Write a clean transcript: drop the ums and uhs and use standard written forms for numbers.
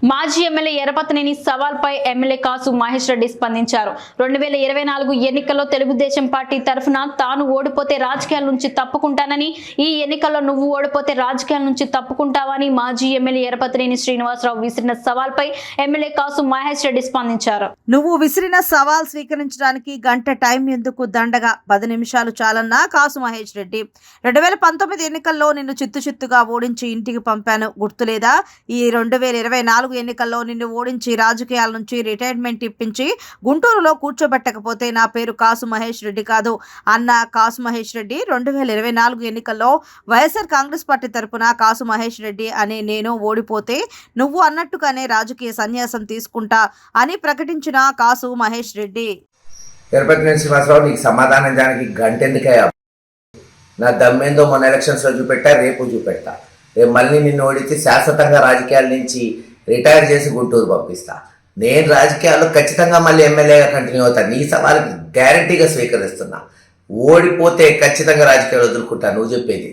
మాజీ MLA Yarapathineni సవాల్పై MLA కాసు మహేష్ రెడ్డి స్పందించారు. 2024 ఎన్నికల్లో తెలుగుదేశం పార్టీ తరఫున తాను ఓడిపోతే రాజకీయాల నుంచి తప్పుకుంటానని, ఈ ఎన్నికల్లో నువ్వు ఓడిపోతే రాజకీయాల నుంచి తప్పుకుంటావని మాజీ ఎమ్మెల్యే ఎర్రపతినేని శ్రీనివాసరావు విసిరిన సవాల్పై ఎమ్మెల్యే కాసు మహేష్ రెడ్డి స్పందించారు. నువ్వు విసిరిన సవాల్ స్వీకరించడానికి గంట టైం ఎందుకు, దండగా 10 నిమిషాలు చాలన్నా కాసు మహేష్ రెడ్డి. 2019 ఎన్నికల్లో నిన్ను చిత్తుగా ఓడించి ఇంటికి పంపాను, గుర్తులేదా? ఈ 2024 ఎన్నికల్లో నిన్ను ఓడించి రాజకీయాల నుంచి రిటైర్మెంట్ ఇప్పించి గుంటూరులో కూర్చోబెట్టకపోతే నా పేరు కాసు మహేష్ రెడ్డి కాదు అన్న కాసు మహేష్ రెడ్డి 2024 ఎన్నికల్లో వైఎస్ఆర్ కాంగ్రెస్ పార్టీ తరపున కాసు మహేష్ రెడ్డి అనే నేను ఓడిపోతే నువ్వు అన్నట్టుగానే రాజకీయ సన్యాసం తీసుకుంటా అని ప్రకటించిన కాసు మహేష్ రెడ్డి. ఎర్రపతినేని శ్రీనివాసరావు, నీకు సమాధానం దానికి గంట ఎందుకయ్యా? నా దమ్మేందో మొన్న ఎలక్షన్స్లో చూపెట్టా, రేపు చూపెడతా. రేపు మళ్ళీ నిన్ను ఓడితే శాశ్వతంగా రాజకీయాల నుంచి రిటైర్ చేసి గుంటూరు పంపిస్తా. నేను రాజకీయాల్లో ఖచ్చితంగా మళ్ళీ ఎమ్మెల్యేగా కంటిన్యూ అవుతాను. నీ సవాల్కి గ్యారంటీగా స్వీకరిస్తున్నా. ఓడిపోతే ఖచ్చితంగా రాజకీయాలు వదులుకుంటా. నువ్వు చెప్పేది